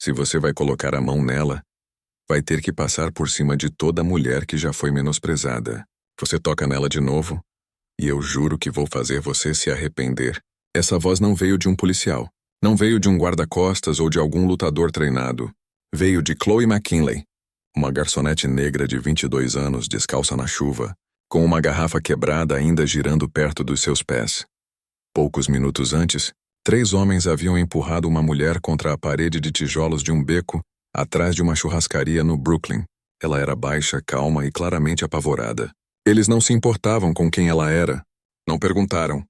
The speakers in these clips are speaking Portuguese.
Se você vai colocar a mão nela, vai ter que passar por cima de toda mulher que já foi menosprezada. Você toca nela de novo, e eu juro que vou fazer você se arrepender. Essa voz não veio de um policial. Não veio de um guarda-costas ou de algum lutador treinado. Veio de Chloe McKinley, uma garçonete negra de 22 anos descalça na chuva, com uma garrafa quebrada ainda girando perto dos seus pés. Poucos minutos antes, 3 homens haviam empurrado uma mulher contra a parede de tijolos de um beco atrás de uma churrascaria no Brooklyn. Ela era baixa, calma e claramente apavorada. Eles não se importavam com quem ela era. Não perguntaram.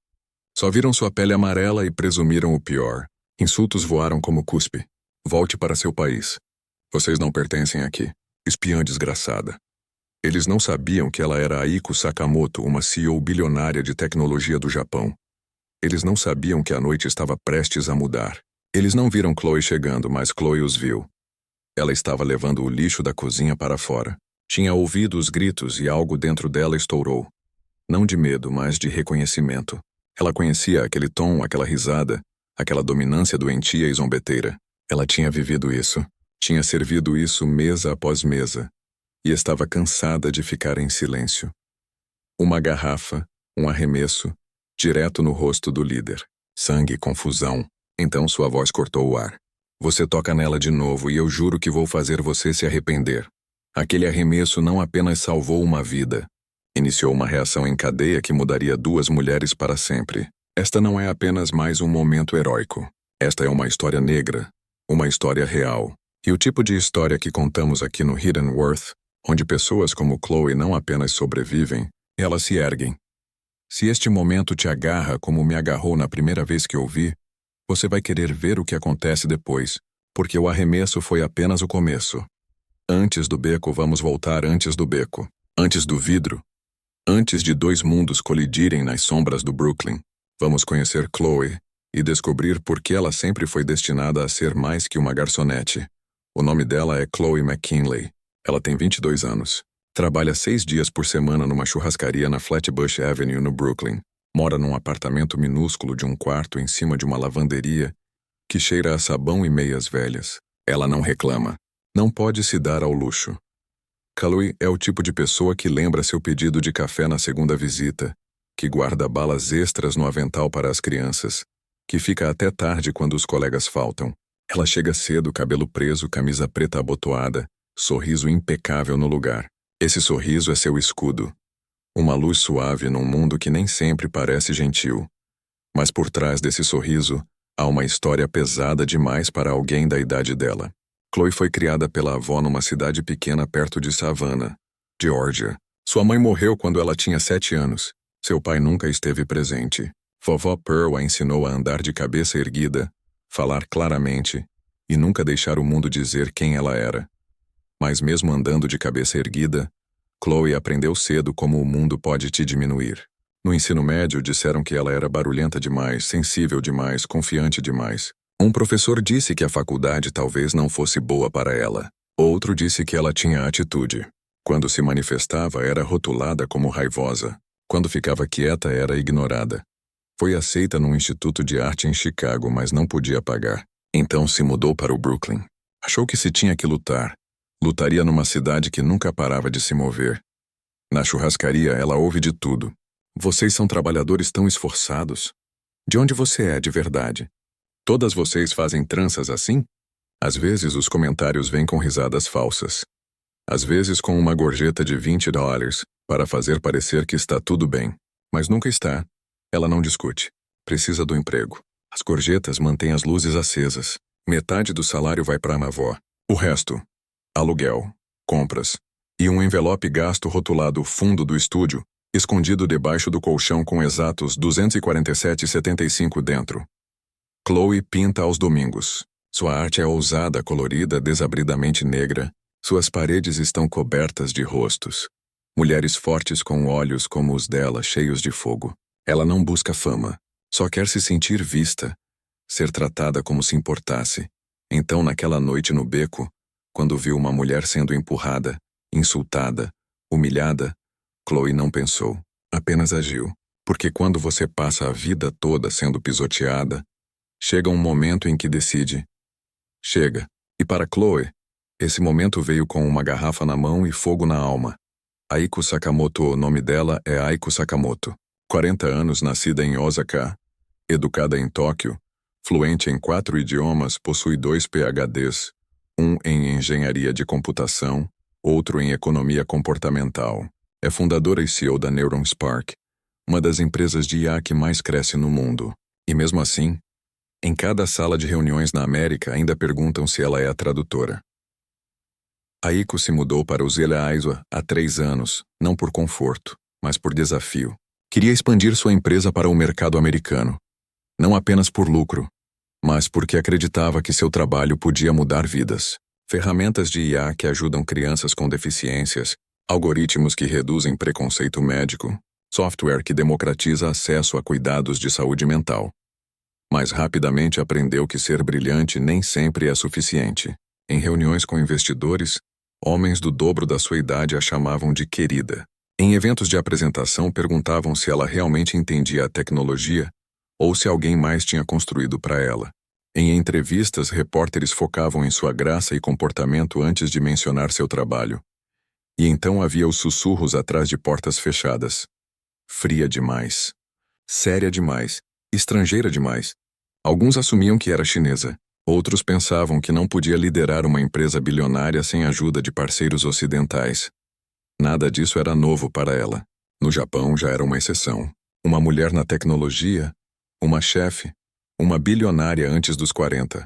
Só viram sua pele amarela e presumiram o pior. Insultos voaram como cuspe. Volte para seu país. Vocês não pertencem aqui. Espiã desgraçada. Eles não sabiam que ela era Aiko Sakamoto, uma CEO bilionária de tecnologia do Japão. Eles não sabiam que a noite estava prestes a mudar. Eles não viram Chloe chegando, mas Chloe os viu. Ela estava levando o lixo da cozinha para fora. Tinha ouvido os gritos e algo dentro dela estourou. Não de medo, mas de reconhecimento. Ela conhecia aquele tom, aquela risada, aquela dominância doentia e zombeteira. Ela tinha vivido isso. Tinha servido isso mesa após mesa. E estava cansada de ficar em silêncio. Uma garrafa, um arremesso, direto no rosto do líder. Sangue, confusão. Então sua voz cortou o ar. Você toca nela de novo e eu juro que vou fazer você se arrepender. Aquele arremesso não apenas salvou uma vida. Iniciou uma reação em cadeia que mudaria 2 mulheres para sempre. Esta não é apenas mais um momento heróico. Esta é uma história negra. Uma história real. E o tipo de história que contamos aqui no Hidden Worth, onde pessoas como Chloe não apenas sobrevivem, elas se erguem. Se este momento te agarra como me agarrou na primeira vez que ouvi, você vai querer ver o que acontece depois, porque o arremesso foi apenas o começo. Antes do beco, vamos voltar antes do beco. Antes do vidro. Antes de 2 mundos colidirem nas sombras do Brooklyn, vamos conhecer Chloe e descobrir por que ela sempre foi destinada a ser mais que uma garçonete. O nome dela é Chloe McKinley. Ela tem 22 anos. Trabalha 6 dias por semana numa churrascaria na Flatbush Avenue, no Brooklyn. Mora num apartamento minúsculo de um quarto em cima de uma lavanderia que cheira a sabão e meias velhas. Ela não reclama. Não pode se dar ao luxo. Chloe é o tipo de pessoa que lembra seu pedido de café na segunda visita, que guarda balas extras no avental para as crianças, que fica até tarde quando os colegas faltam. Ela chega cedo, cabelo preso, camisa preta abotoada, sorriso impecável no lugar. Esse sorriso é seu escudo. Uma luz suave num mundo que nem sempre parece gentil. Mas por trás desse sorriso, há uma história pesada demais para alguém da idade dela. Chloe foi criada pela avó numa cidade pequena perto de Savannah, Geórgia. Sua mãe morreu quando ela tinha 7 anos. Seu pai nunca esteve presente. Vovó Pearl a ensinou a andar de cabeça erguida, falar claramente e nunca deixar o mundo dizer quem ela era. Mas mesmo andando de cabeça erguida, Chloe aprendeu cedo como o mundo pode te diminuir. No ensino médio, disseram que ela era barulhenta demais, sensível demais, confiante demais. Um professor disse que a faculdade talvez não fosse boa para ela. Outro disse que ela tinha atitude. Quando se manifestava, era rotulada como raivosa. Quando ficava quieta, era ignorada. Foi aceita num instituto de arte em Chicago, mas não podia pagar. Então se mudou para o Brooklyn. Achou que se tinha que lutar. Lutaria numa cidade que nunca parava de se mover. Na churrascaria, ela ouve de tudo. Vocês são trabalhadores tão esforçados. De onde você é, de verdade? Todas vocês fazem tranças assim? Às vezes os comentários vêm com risadas falsas. Às vezes com uma gorjeta de $20 para fazer parecer que está tudo bem. Mas nunca está. Ela não discute. Precisa do emprego. As gorjetas mantêm as luzes acesas. Metade do salário vai para a avó. O resto, aluguel, compras e um envelope gasto rotulado fundo do estúdio, escondido debaixo do colchão com exatos 247,75 dentro. Chloe pinta aos domingos. Sua arte é ousada, colorida, desabridamente negra. Suas paredes estão cobertas de rostos. Mulheres fortes com olhos como os dela, cheios de fogo. Ela não busca fama. Só quer se sentir vista. Ser tratada como se importasse. Então, naquela noite no beco, quando viu uma mulher sendo empurrada, insultada, humilhada, Chloe não pensou, apenas agiu. Porque quando você passa a vida toda sendo pisoteada, chega um momento em que decide. Chega. E para Chloe, esse momento veio com uma garrafa na mão e fogo na alma. Aiko Sakamoto, o nome dela é Aiko Sakamoto. 40 anos, nascida em Osaka, educada em Tóquio, fluente em 4 idiomas, possui 2 PhDs, um em engenharia de computação, outro em economia comportamental. É fundadora e CEO da Neuron Spark, uma das empresas de IA que mais cresce no mundo. E mesmo assim, em cada sala de reuniões na América ainda perguntam se ela é a tradutora. Aiko se mudou para Uzela Aiza há 3 anos, não por conforto, mas por desafio. Queria expandir sua empresa para o mercado americano. Não apenas por lucro, mas porque acreditava que seu trabalho podia mudar vidas. Ferramentas de IA que ajudam crianças com deficiências, algoritmos que reduzem preconceito médico, software que democratiza acesso a cuidados de saúde mental. Mas rapidamente aprendeu que ser brilhante nem sempre é suficiente. Em reuniões com investidores, homens do dobro da sua idade a chamavam de querida. Em eventos de apresentação perguntavam se ela realmente entendia a tecnologia ou se alguém mais tinha construído para ela. Em entrevistas, repórteres focavam em sua graça e comportamento antes de mencionar seu trabalho. E então havia os sussurros atrás de portas fechadas. Fria demais. Séria demais. Estrangeira demais. Alguns assumiam que era chinesa. Outros pensavam que não podia liderar uma empresa bilionária sem a ajuda de parceiros ocidentais. Nada disso era novo para ela. No Japão já era uma exceção. Uma mulher na tecnologia, uma chefe, uma bilionária antes dos 40.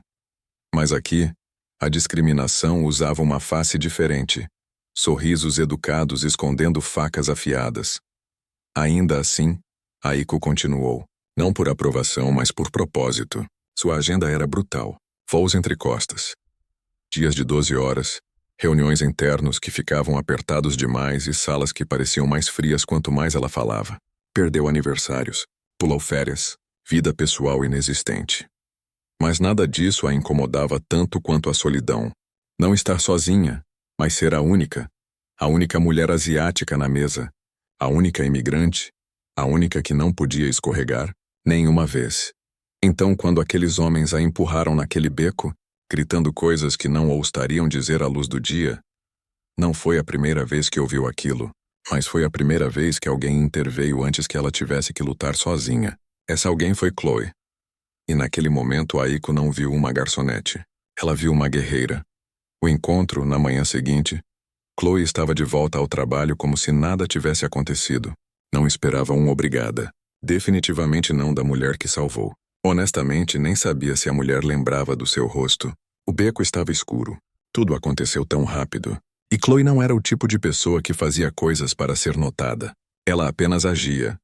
Mas aqui, a discriminação usava uma face diferente. Sorrisos educados escondendo facas afiadas. Ainda assim, Aiko continuou. Não por aprovação, mas por propósito. Sua agenda era brutal. Voos entre costas. Dias de 12 horas, reuniões internos que ficavam apertados demais e salas que pareciam mais frias quanto mais ela falava. Perdeu aniversários, pulou férias, vida pessoal inexistente. Mas nada disso a incomodava tanto quanto a solidão. Não estar sozinha, mas ser a única mulher asiática na mesa, a única imigrante, a única que não podia escorregar, nenhuma vez. Então, quando aqueles homens a empurraram naquele beco, gritando coisas que não ousariam dizer à luz do dia, não foi a primeira vez que ouviu aquilo, mas foi a primeira vez que alguém interveio antes que ela tivesse que lutar sozinha. Essa alguém foi Chloe. E naquele momento Aiko não viu uma garçonete. Ela viu uma guerreira. O encontro, na manhã seguinte, Chloe estava de volta ao trabalho como se nada tivesse acontecido. Não esperava um obrigada. Definitivamente não da mulher que salvou. Honestamente, nem sabia se a mulher lembrava do seu rosto. O beco estava escuro. Tudo aconteceu tão rápido. E Chloe não era o tipo de pessoa que fazia coisas para ser notada. Ela apenas agia.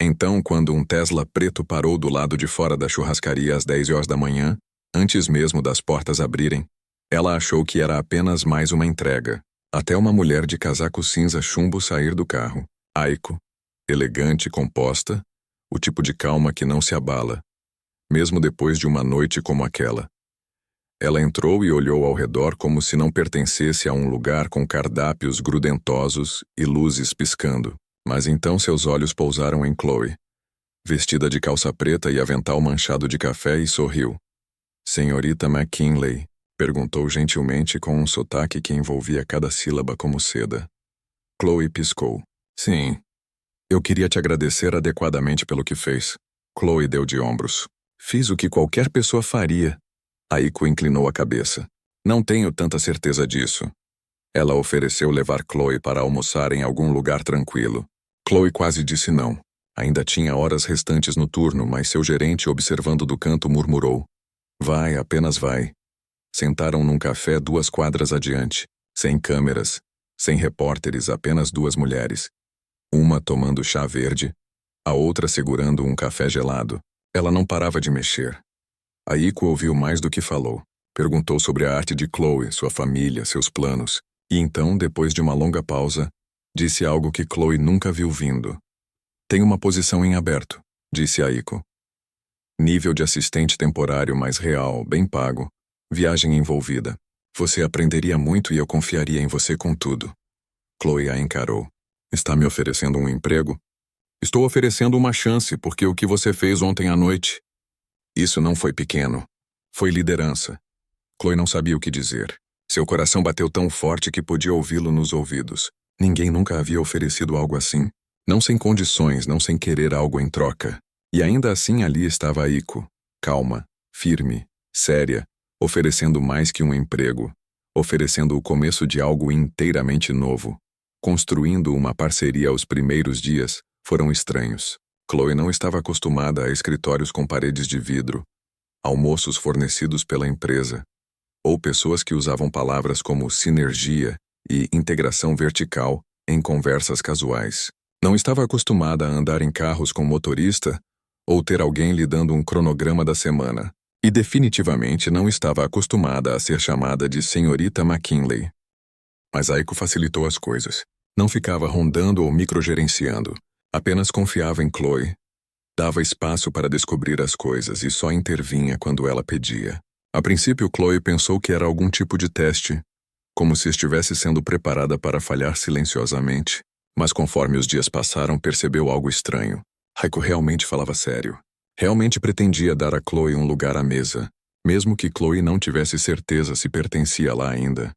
Então, quando um Tesla preto parou do lado de fora da churrascaria às 10 horas da manhã, antes mesmo das portas abrirem, ela achou que era apenas mais uma entrega. Até uma mulher de casaco cinza chumbo sair do carro. Aiko, elegante e composta, o tipo de calma que não se abala, mesmo depois de uma noite como aquela. Ela entrou e olhou ao redor como se não pertencesse a um lugar com cardápios grudentosos e luzes piscando. Mas então seus olhos pousaram em Chloe, vestida de calça preta e avental manchado de café, e sorriu. Senhorita McKinley, perguntou gentilmente com um sotaque que envolvia cada sílaba como seda. Chloe piscou. Sim. Eu queria te agradecer adequadamente pelo que fez. Chloe deu de ombros. Fiz o que qualquer pessoa faria. Aiko inclinou a cabeça. Não tenho tanta certeza disso. Ela ofereceu levar Chloe para almoçar em algum lugar tranquilo. Chloe quase disse não. Ainda tinha horas restantes no turno, mas seu gerente, observando do canto, murmurou. Vai, apenas vai. Sentaram num café 2 quadras adiante, sem câmeras, sem repórteres, apenas 2 mulheres. Uma tomando chá verde, a outra segurando um café gelado. Ela não parava de mexer. Aiko ouviu mais do que falou. Perguntou sobre a arte de Chloe, sua família, seus planos. E então, depois de uma longa pausa, disse algo que Chloe nunca viu vindo. Tem uma posição em aberto, disse Aiko. Nível de assistente temporário mais real, bem pago. Viagem envolvida. Você aprenderia muito e eu confiaria em você com tudo. Chloe a encarou. Está me oferecendo um emprego? Estou oferecendo uma chance, porque o que você fez ontem à noite... Isso não foi pequeno. Foi liderança. Chloe não sabia o que dizer. Seu coração bateu tão forte que podia ouvi-lo nos ouvidos. Ninguém nunca havia oferecido algo assim. Não sem condições, não sem querer algo em troca. E ainda assim ali estava Aiko, calma, firme, séria, oferecendo mais que um emprego, oferecendo o começo de algo inteiramente novo. Construindo uma parceria aos primeiros dias foram estranhos. Chloe não estava acostumada a escritórios com paredes de vidro, almoços fornecidos pela empresa, ou pessoas que usavam palavras como sinergia e integração vertical em conversas casuais. Não estava acostumada a andar em carros com motorista ou ter alguém lhe dando um cronograma da semana. E definitivamente não estava acostumada a ser chamada de Senhorita McKinley. Mas Aiko facilitou as coisas. Não ficava rondando ou microgerenciando. Apenas confiava em Chloe. Dava espaço para descobrir as coisas e só intervinha quando ela pedia. A princípio, Chloe pensou que era algum tipo de teste, como se estivesse sendo preparada para falhar silenciosamente. Mas conforme os dias passaram, percebeu algo estranho. Aiko realmente falava sério. Realmente pretendia dar a Chloe um lugar à mesa, mesmo que Chloe não tivesse certeza se pertencia lá ainda.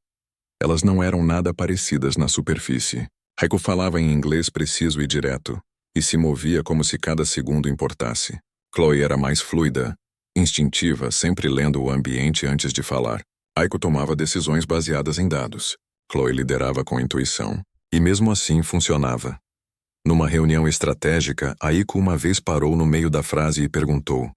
Elas não eram nada parecidas na superfície. Aiko falava em inglês preciso e direto, e se movia como se cada segundo importasse. Chloe era mais fluida, instintiva, sempre lendo o ambiente antes de falar. Aiko tomava decisões baseadas em dados. Chloe liderava com intuição. E mesmo assim funcionava. Numa reunião estratégica, Aiko uma vez parou no meio da frase e perguntou: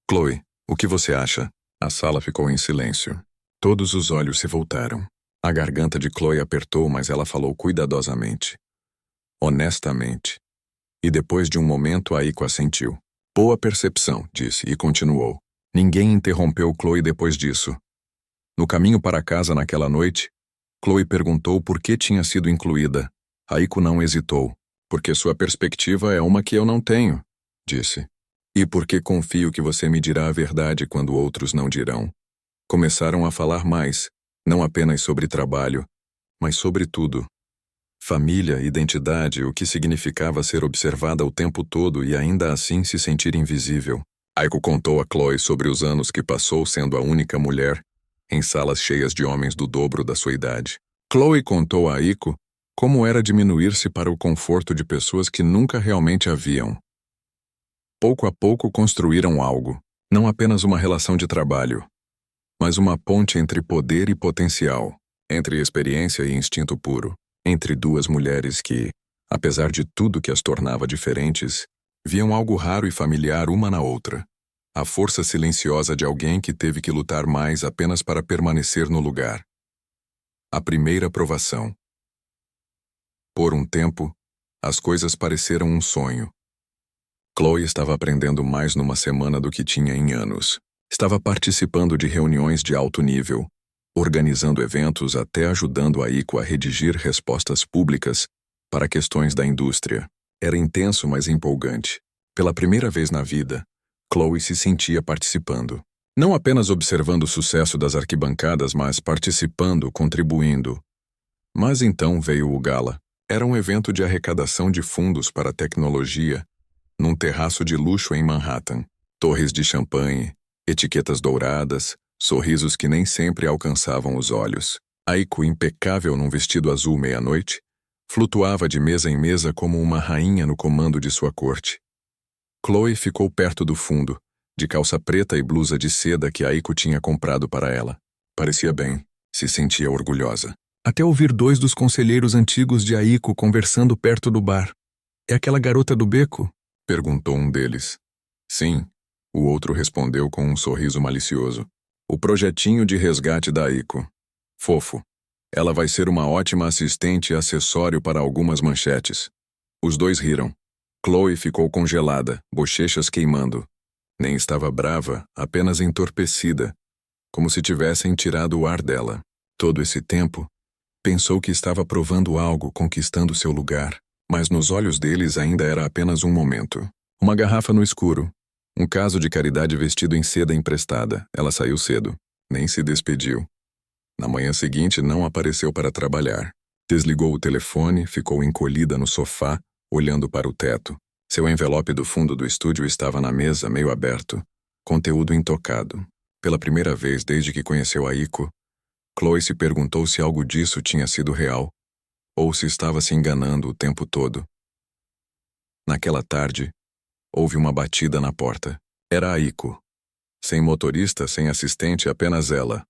Chloe, o que você acha? A sala ficou em silêncio. Todos os olhos se voltaram. A garganta de Chloe apertou, mas ela falou cuidadosamente. Honestamente. E depois de um momento, Aiko assentiu. Boa percepção, disse, e continuou. Ninguém interrompeu Chloe depois disso. No caminho para casa naquela noite, Chloe perguntou por que tinha sido incluída. Aiko não hesitou. Porque sua perspectiva é uma que eu não tenho, disse. E porque confio que você me dirá a verdade quando outros não dirão. Começaram a falar mais, não apenas sobre trabalho, mas sobre tudo. Família, identidade, o que significava ser observada o tempo todo e ainda assim se sentir invisível. Aiko contou a Chloe sobre os anos que passou sendo a única mulher em salas cheias de homens do dobro da sua idade. Chloe contou a Aiko como era diminuir-se para o conforto de pessoas que nunca realmente haviam. Pouco a pouco construíram algo, não apenas uma relação de trabalho, mas uma ponte entre poder e potencial, entre experiência e instinto puro, entre duas mulheres que, apesar de tudo que as tornava diferentes, viam algo raro e familiar uma na outra. A força silenciosa de alguém que teve que lutar mais apenas para permanecer no lugar. A primeira provação. Por um tempo, as coisas pareceram um sonho. Chloe estava aprendendo mais numa semana do que tinha em anos. Estava participando de reuniões de alto nível, organizando eventos até ajudando a Aiko a redigir respostas públicas para questões da indústria. Era intenso, mas empolgante. Pela primeira vez na vida, Chloe se sentia participando. Não apenas observando o sucesso das arquibancadas, mas participando, contribuindo. Mas então veio o gala. Era um evento de arrecadação de fundos para tecnologia, num terraço de luxo em Manhattan. Torres de champanhe, etiquetas douradas, sorrisos que nem sempre alcançavam os olhos. Aiko, impecável num vestido azul meia-noite, flutuava de mesa em mesa como uma rainha no comando de sua corte. Chloe ficou perto do fundo, de calça preta e blusa de seda que Aiko tinha comprado para ela. Parecia bem, se sentia orgulhosa. Até ouvir dois dos conselheiros antigos de Aiko conversando perto do bar. É aquela garota do beco? Perguntou um deles. Sim, o outro respondeu com um sorriso malicioso. O projetinho de resgate da Aiko. Fofo. Ela vai ser uma ótima assistente e acessório para algumas manchetes. Os dois riram. Chloe ficou congelada, bochechas queimando. Nem estava brava, apenas entorpecida, como se tivessem tirado o ar dela. Todo esse tempo, pensou que estava provando algo, conquistando seu lugar, mas nos olhos deles ainda era apenas um momento. Uma garrafa no escuro. Um caso de caridade vestido em seda emprestada. Ela saiu cedo. Nem se despediu. Na manhã seguinte, não apareceu para trabalhar. Desligou o telefone, ficou encolhida no sofá, olhando para o teto. Seu envelope do fundo do estúdio estava na mesa, meio aberto. Conteúdo intocado. Pela primeira vez desde que conheceu Aiko, Chloe se perguntou se algo disso tinha sido real, ou se estava se enganando o tempo todo. Naquela tarde, houve uma batida na porta. Era Aiko. Sem motorista, sem assistente, apenas ela.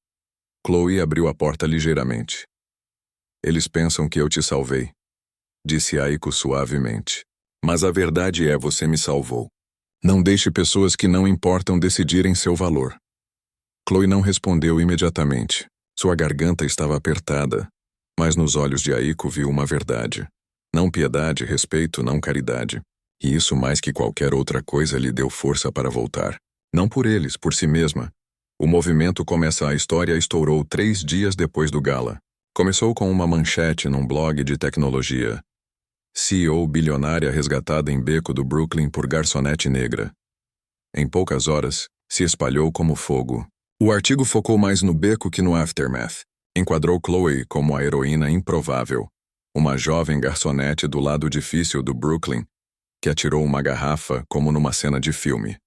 Chloe abriu a porta ligeiramente. Eles pensam que eu te salvei, disse Aiko suavemente. Mas a verdade é, você me salvou. Não deixe pessoas que não importam decidirem seu valor. Chloe não respondeu imediatamente. Sua garganta estava apertada, mas nos olhos de Aiko viu uma verdade. Não piedade, respeito, não caridade. E isso mais que qualquer outra coisa lhe deu força para voltar. Não por eles, por si mesma. O movimento Começa a História estourou 3 dias depois do gala. Começou com uma manchete num blog de tecnologia. CEO bilionária resgatada em beco do Brooklyn por garçonete negra. Em poucas horas, se espalhou como fogo. O artigo focou mais no beco que no aftermath. Enquadrou Chloe como a heroína improvável, uma jovem garçonete do lado difícil do Brooklyn, que atirou uma garrafa como numa cena de filme.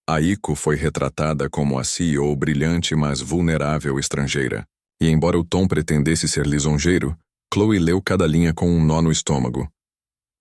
Aiko foi retratada como a CEO brilhante mas vulnerável estrangeira. E embora o tom pretendesse ser lisonjeiro, Chloe leu cada linha com um nó no estômago.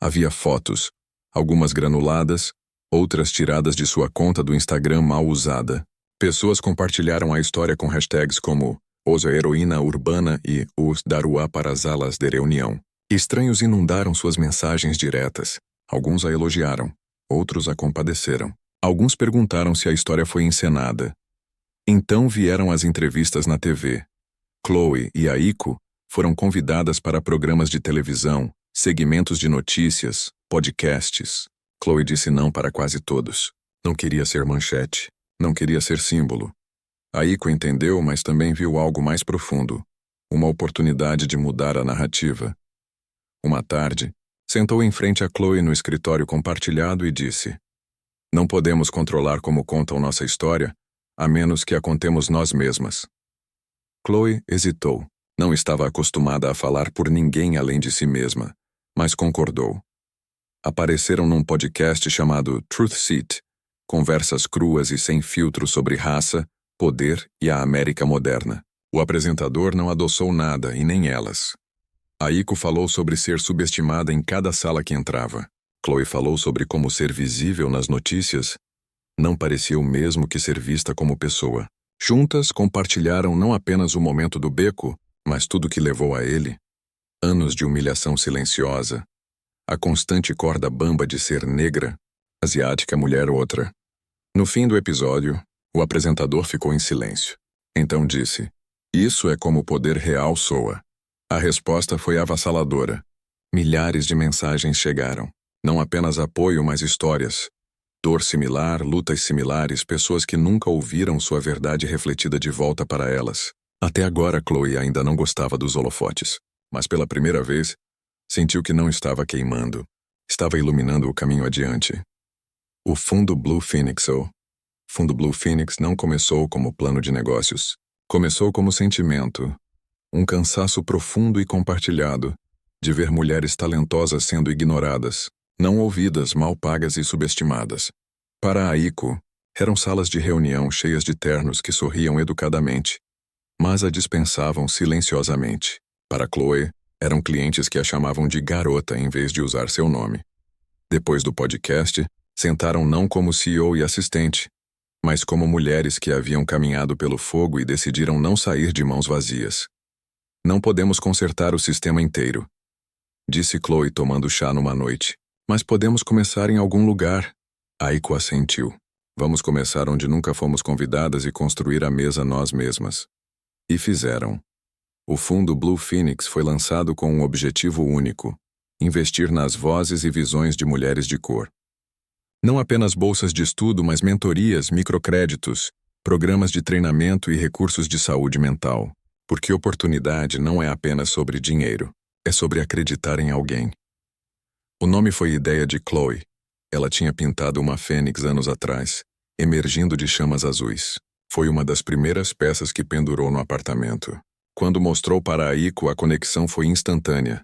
Havia fotos, algumas granuladas, outras tiradas de sua conta do Instagram mal usada. Pessoas compartilharam a história com hashtags como Osa Heroína Urbana e Os Daruá para as Alas de Reunião. Estranhos inundaram suas mensagens diretas. Alguns a elogiaram, outros a compadeceram. Alguns perguntaram se a história foi encenada. Então vieram as entrevistas na TV. Chloe e Aiko foram convidadas para programas de televisão, segmentos de notícias, podcasts. Chloe disse não para quase todos. Não queria ser manchete. Não queria ser símbolo. Aiko entendeu, mas também viu algo mais profundo. Uma oportunidade de mudar a narrativa. Uma tarde, sentou em frente a Chloe no escritório compartilhado e disse: Não podemos controlar como contam nossa história, a menos que a contemos nós mesmas. Chloe hesitou. Não estava acostumada a falar por ninguém além de si mesma, mas concordou. Apareceram num podcast chamado Truth Seat, conversas cruas e sem filtro sobre raça, poder e a América moderna. O apresentador não adoçou nada e nem elas. Aiko falou sobre ser subestimada em cada sala que entrava. Chloe falou sobre como ser visível nas notícias não parecia o mesmo que ser vista como pessoa. Juntas compartilharam não apenas o momento do beco, mas tudo que levou a ele. Anos de humilhação silenciosa, a constante corda bamba de ser negra, asiática mulher outra. No fim do episódio, o apresentador ficou em silêncio. Então disse: Isso é como o poder real soa. A resposta foi avassaladora. Milhares de mensagens chegaram. Não apenas apoio, mas histórias. Dor similar, lutas similares, pessoas que nunca ouviram sua verdade refletida de volta para elas. Até agora, Chloe ainda não gostava dos holofotes, mas pela primeira vez, sentiu que não estava queimando. Estava iluminando o caminho adiante. O Fundo Blue Phoenix Fundo Blue Phoenix não começou como plano de negócios. Começou como sentimento. Um cansaço profundo e compartilhado de ver mulheres talentosas sendo ignoradas, não ouvidas, mal pagas e subestimadas. Para Aiko, eram salas de reunião cheias de ternos que sorriam educadamente, mas a dispensavam silenciosamente. Para Chloe, eram clientes que a chamavam de garota em vez de usar seu nome. Depois do podcast, sentaram não como CEO e assistente, mas como mulheres que haviam caminhado pelo fogo e decidiram não sair de mãos vazias. Não podemos consertar o sistema inteiro, disse Chloe tomando chá numa noite. Mas podemos começar em algum lugar. Aiko assentiu. Vamos começar onde nunca fomos convidadas e construir a mesa nós mesmas. E fizeram. O fundo Blue Phoenix foi lançado com um objetivo único: investir nas vozes e visões de mulheres de cor. Não apenas bolsas de estudo, mas mentorias, microcréditos, programas de treinamento e recursos de saúde mental. Porque oportunidade não é apenas sobre dinheiro, é sobre acreditar em alguém. O nome foi ideia de Chloe. Ela tinha pintado uma fênix anos atrás, emergindo de chamas azuis. Foi uma das primeiras peças que pendurou no apartamento. Quando mostrou para Aiko, a conexão foi instantânea.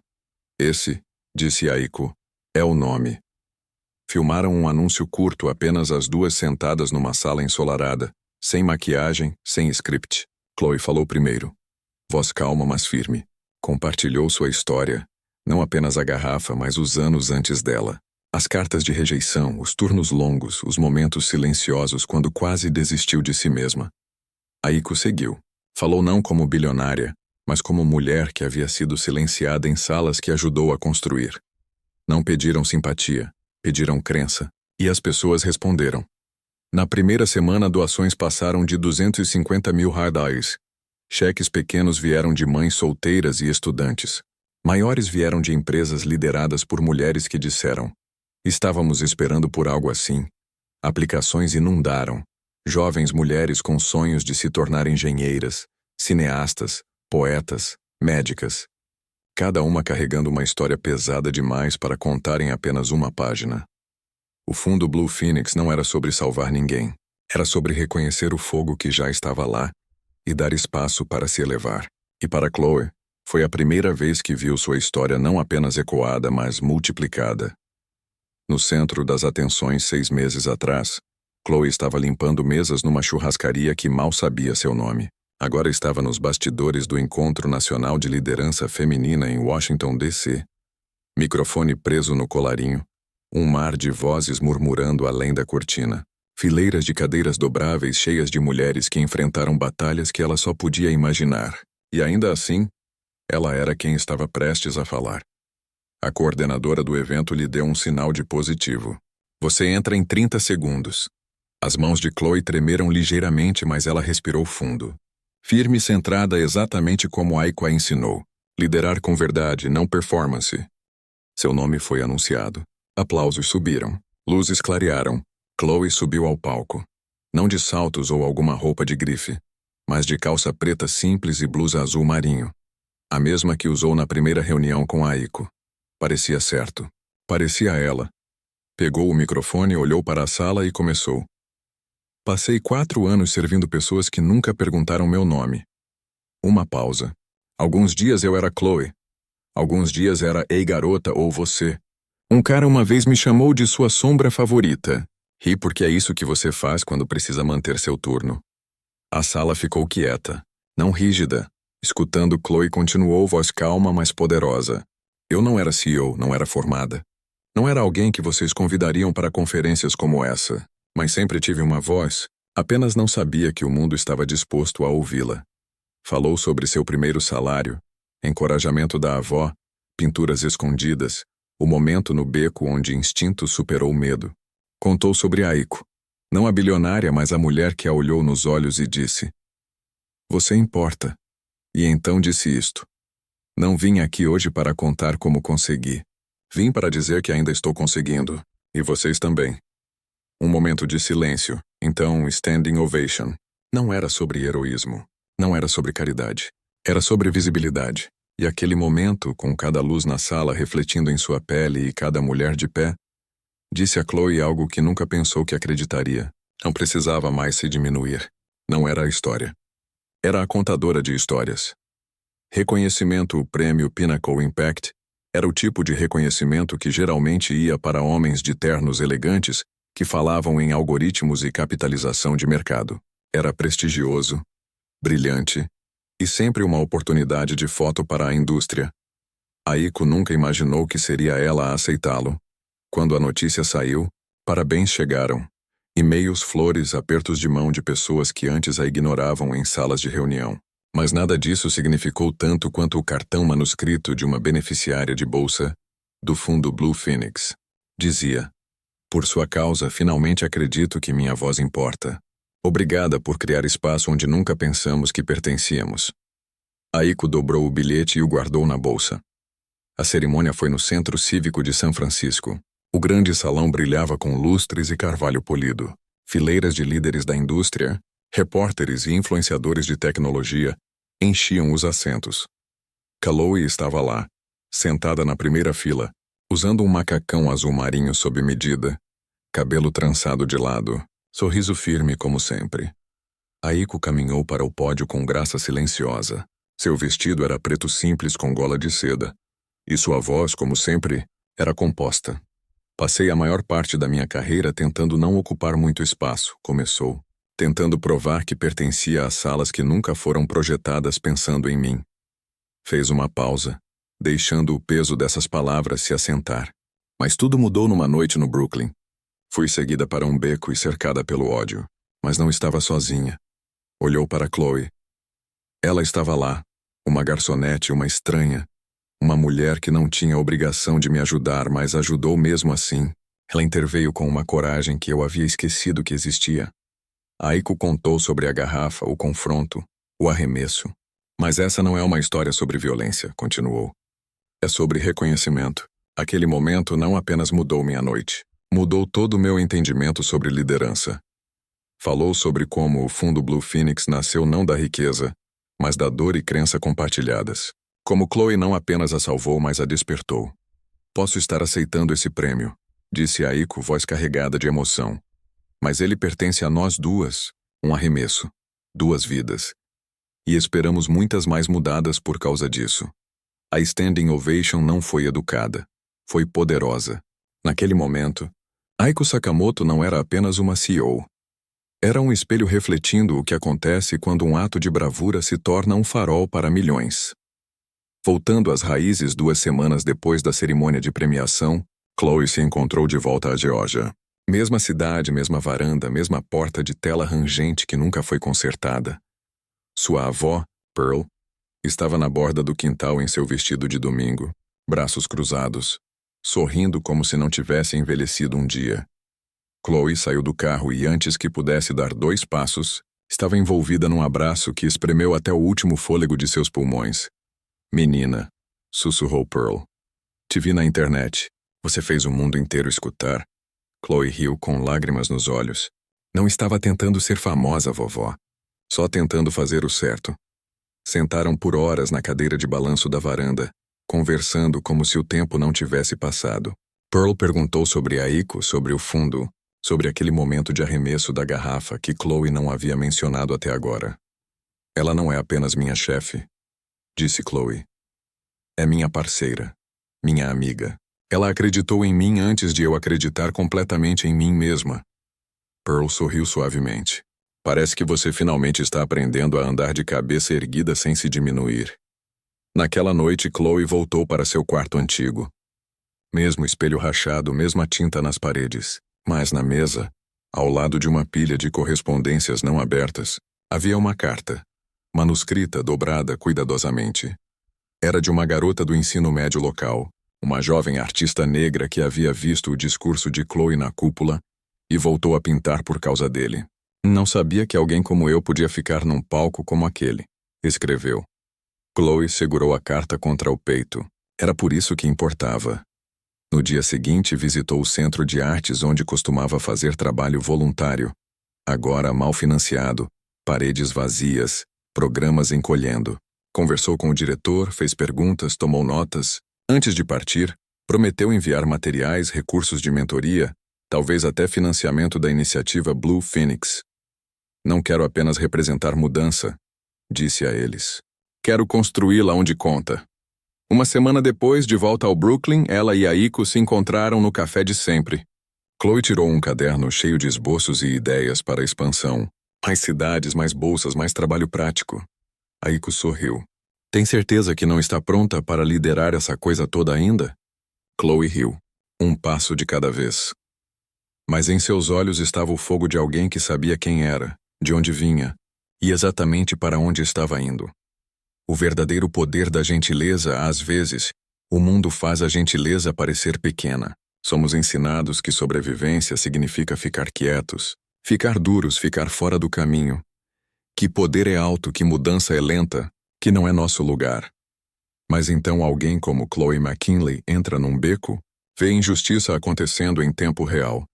Esse, disse Aiko, é o nome. Filmaram um anúncio curto, apenas as duas sentadas numa sala ensolarada, Sem maquiagem, sem script. Chloe falou primeiro. Voz calma, mas firme. Compartilhou sua história. Não apenas a garrafa, mas os anos antes dela. As cartas de rejeição, os turnos longos, os momentos silenciosos quando quase desistiu de si mesma. Aiko seguiu. Falou não como bilionária, mas como mulher que havia sido silenciada em salas que ajudou a construir. Não pediram simpatia, pediram crença. E as pessoas responderam. Na primeira semana, doações passaram de 250 mil hard-eyes. Cheques pequenos vieram de mães solteiras e estudantes. Maiores vieram de empresas lideradas por mulheres que disseram: estávamos esperando por algo assim. Aplicações inundaram. Jovens mulheres com sonhos de se tornar engenheiras, cineastas, poetas, médicas. Cada uma carregando uma história pesada demais para contar em apenas uma página. O fundo Blue Phoenix não era sobre salvar ninguém. Era sobre reconhecer o fogo que já estava lá e dar espaço para se elevar. E para Chloe, foi a primeira vez que viu sua história não apenas ecoada, mas multiplicada. No centro das atenções 6 meses atrás, Chloe estava limpando mesas numa churrascaria que mal sabia seu nome. Agora estava nos bastidores do Encontro Nacional de Liderança Feminina em Washington, D.C. Microfone preso no colarinho. Um mar de vozes murmurando além da cortina. Fileiras de cadeiras dobráveis cheias de mulheres que enfrentaram batalhas que ela só podia imaginar. E ainda assim, ela era quem estava prestes a falar. A coordenadora do evento lhe deu um sinal de positivo. Você entra em 30 segundos. As mãos de Chloe tremeram ligeiramente, mas ela respirou fundo. Firme e centrada exatamente como Aiko a ensinou. Liderar com verdade, não performance. Seu nome foi anunciado. Aplausos subiram. Luzes clarearam. Chloe subiu ao palco. Não de saltos ou alguma roupa de grife, mas de calça preta simples e blusa azul marinho. A mesma que usou na primeira reunião com Aiko. Parecia certo. Parecia ela. Pegou o microfone, olhou para a sala e começou. Passei 4 anos servindo pessoas que nunca perguntaram meu nome. Uma pausa. Alguns dias eu era Chloe. Alguns dias era Ei garota ou você. Um cara uma vez me chamou de sua sombra favorita. Ri porque é isso que você faz quando precisa manter seu turno. A sala ficou quieta, não rígida. Escutando, Chloe continuou, voz calma, mas poderosa. Eu não era CEO, não era formada. Não era alguém que vocês convidariam para conferências como essa. Mas sempre tive uma voz, apenas não sabia que o mundo estava disposto a ouvi-la. Falou sobre seu primeiro salário, encorajamento da avó, pinturas escondidas, o momento no beco onde instinto superou o medo. Contou sobre Aiko, não a bilionária, mas a mulher que a olhou nos olhos e disse: Você importa. E então disse isto: Não vim aqui hoje para contar como consegui. Vim para dizer que ainda estou conseguindo. E vocês também. Um momento de silêncio, então standing ovation. Não era sobre heroísmo. Não era sobre caridade. Era sobre visibilidade. E aquele momento, com cada luz na sala refletindo em sua pele e cada mulher de pé, disse a Chloe algo que nunca pensou que acreditaria. Não precisava mais se diminuir. Não era a história. Era a contadora de histórias. Reconhecimento, o prêmio Pinnacle Impact, era o tipo de reconhecimento que geralmente ia para homens de ternos elegantes que falavam em algoritmos e capitalização de mercado. Era prestigioso, brilhante, e sempre uma oportunidade de foto para a indústria. Aiko nunca imaginou que seria ela a aceitá-lo. Quando a notícia saiu, parabéns chegaram. E-mails, flores, apertos de mão de pessoas que antes a ignoravam em salas de reunião. Mas nada disso significou tanto quanto o cartão manuscrito de uma beneficiária de bolsa do fundo Blue Phoenix. Dizia: Por sua causa, finalmente acredito que minha voz importa. Obrigada por criar espaço onde nunca pensamos que pertencíamos. Aiko dobrou o bilhete e o guardou na bolsa. A cerimônia foi no Centro Cívico de São Francisco. O grande salão brilhava com lustres e carvalho polido. Fileiras de líderes da indústria, repórteres e influenciadores de tecnologia enchiam os assentos. Chloe estava lá, sentada na primeira fila, usando um macacão azul marinho sob medida, cabelo trançado de lado, sorriso firme como sempre. Aiko caminhou para o pódio com graça silenciosa. Seu vestido era preto simples com gola de seda, e sua voz, como sempre, era composta. Passei a maior parte da minha carreira tentando não ocupar muito espaço, começou. tentando provar que pertencia às salas que nunca foram projetadas pensando em mim. Fez uma pausa, deixando o peso dessas palavras se assentar. Mas tudo mudou numa noite no Brooklyn. Fui seguida para um beco e cercada pelo ódio, mas não estava sozinha. Olhou para Chloe. Ela estava lá, uma garçonete, uma estranha, uma mulher que não tinha obrigação de me ajudar, mas ajudou mesmo assim. Ela interveio com uma coragem que eu havia esquecido que existia. Aiko contou sobre a garrafa, o confronto, o arremesso. Mas essa não é uma história sobre violência, continuou. É sobre reconhecimento. Aquele momento não apenas mudou minha noite, mudou todo o meu entendimento sobre liderança. Falou sobre como o Fundo Blue Phoenix nasceu não da riqueza, mas da dor e crença compartilhadas. Como Chloe não apenas a salvou, mas a despertou. Posso estar aceitando esse prêmio, disse Aiko, voz carregada de emoção. Mas ele pertence a nós duas, um arremesso, 2 vidas. E esperamos muitas mais mudadas por causa disso. A Standing Ovation não foi educada, foi poderosa. Naquele momento, Aiko Sakamoto não era apenas uma CEO. Era um espelho refletindo o que acontece quando um ato de bravura se torna um farol para milhões. Voltando às raízes 2 semanas depois da cerimônia de premiação, Chloe se encontrou de volta à Geórgia. Mesma cidade, mesma varanda, mesma porta de tela rangente que nunca foi consertada. Sua avó, Pearl, estava na borda do quintal em seu vestido de domingo, braços cruzados, sorrindo como se não tivesse envelhecido um dia. Chloe saiu do carro e, antes que pudesse dar 2 passos, estava envolvida num abraço que espremeu até o último fôlego de seus pulmões. Menina, sussurrou Pearl. Te vi na internet. Você fez o mundo inteiro escutar. Chloe riu com lágrimas nos olhos. Não estava tentando ser famosa, vovó. Só tentando fazer o certo. Sentaram por horas na cadeira de balanço da varanda, conversando como se o tempo não tivesse passado. Pearl perguntou sobre Aiko, sobre o fundo, sobre aquele momento de arremesso da garrafa que Chloe não havia mencionado até agora. Ela não é apenas minha chefe, disse Chloe. É minha parceira, minha amiga. Ela acreditou em mim antes de eu acreditar completamente em mim mesma. Pearl sorriu suavemente. Parece que você finalmente está aprendendo a andar de cabeça erguida sem se diminuir. Naquela noite, Chloe voltou para seu quarto antigo. Mesmo espelho rachado, mesma tinta nas paredes. Mas na mesa, ao lado de uma pilha de correspondências não abertas, havia uma carta, manuscrita, dobrada cuidadosamente. Era de uma garota do ensino médio local, uma jovem artista negra que havia visto o discurso de Chloe na cúpula e voltou a pintar por causa dele. Não sabia que alguém como eu podia ficar num palco como aquele, escreveu. Chloe segurou a carta contra o peito. Era por isso que importava. No dia seguinte, visitou o Centro de Artes onde costumava fazer trabalho voluntário. Agora mal financiado, paredes vazias, programas encolhendo. Conversou com o diretor, fez perguntas, tomou notas. Antes de partir, prometeu enviar materiais, recursos de mentoria, talvez até financiamento da iniciativa Blue Phoenix. Não quero apenas representar mudança, disse a eles. Quero construí-la onde conta. Uma semana depois, de volta ao Brooklyn, ela e Aiko se encontraram no café de sempre. Chloe tirou um caderno cheio de esboços e ideias para a expansão. Mais cidades, mais bolsas, mais trabalho prático. Aiko sorriu. Tem certeza que não está pronta para liderar essa coisa toda ainda? Chloe riu. Um passo de cada vez. Mas em seus olhos estava o fogo de alguém que sabia quem era, de onde vinha, e exatamente para onde estava indo. O verdadeiro poder da gentileza, às vezes, o mundo faz a gentileza parecer pequena. Somos ensinados que sobrevivência significa ficar quietos, ficar duros, ficar fora do caminho. Que poder é alto, que mudança é lenta, que não é nosso lugar. Mas então alguém como Chloe McKinley entra num beco, vê injustiça acontecendo em tempo real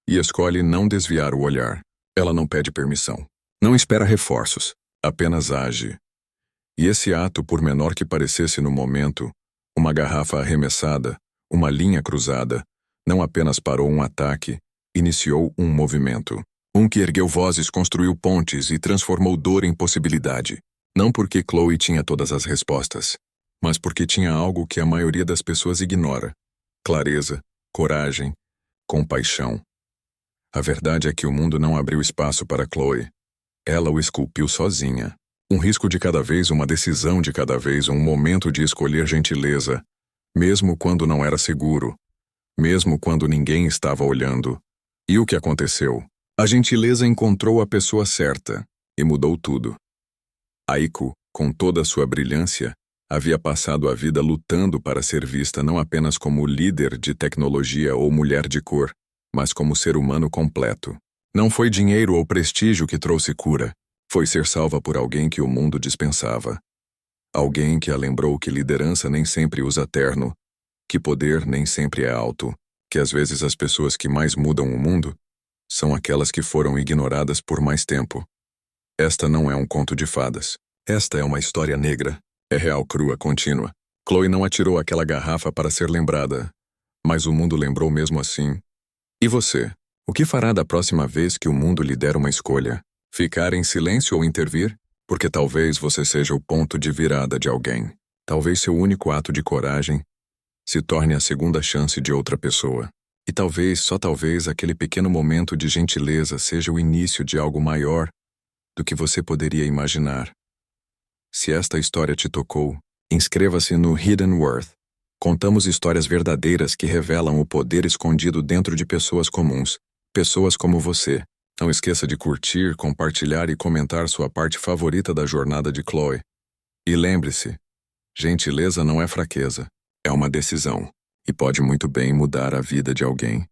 e escolhe não desviar o olhar. Ela não pede permissão, não espera reforços, apenas age. E esse ato, por menor que parecesse no momento, uma garrafa arremessada, uma linha cruzada, não apenas parou um ataque, iniciou um movimento. Um que ergueu vozes, construiu pontes e transformou dor em possibilidade. Não porque Chloe tinha todas as respostas, mas porque tinha algo que a maioria das pessoas ignora: clareza, coragem, compaixão. A verdade é que o mundo não abriu espaço para Chloe. Ela o esculpiu sozinha. Um risco de cada vez, uma decisão de cada vez, um momento de escolher gentileza, mesmo quando não era seguro, mesmo quando ninguém estava olhando. E o que aconteceu? A gentileza encontrou a pessoa certa e mudou tudo. Aiko, com toda a sua brilhância, havia passado a vida lutando para ser vista não apenas como líder de tecnologia ou mulher de cor, mas como ser humano completo. Não foi dinheiro ou prestígio que trouxe cura, foi ser salva por alguém que o mundo dispensava. Alguém que a lembrou que liderança nem sempre usa terno, que poder nem sempre é alto, que às vezes as pessoas que mais mudam o mundo são aquelas que foram ignoradas por mais tempo. Esta não é um conto de fadas. Esta é uma história negra. É real, crua, contínua. Chloe não atirou aquela garrafa para ser lembrada, mas o mundo lembrou mesmo assim. E você? O que fará da próxima vez que o mundo lhe der uma escolha? Ficar em silêncio ou intervir? Porque talvez você seja o ponto de virada de alguém. Talvez seu único ato de coragem se torne a segunda chance de outra pessoa. E talvez, só talvez, aquele pequeno momento de gentileza seja o início de algo maior do que você poderia imaginar. Se esta história te tocou, inscreva-se no Hidden Worth. Contamos histórias verdadeiras que revelam o poder escondido dentro de pessoas comuns, pessoas como você. Não esqueça de curtir, compartilhar e comentar sua parte favorita da jornada de Chloe. E lembre-se, gentileza não é fraqueza, é uma decisão, e pode muito bem mudar a vida de alguém.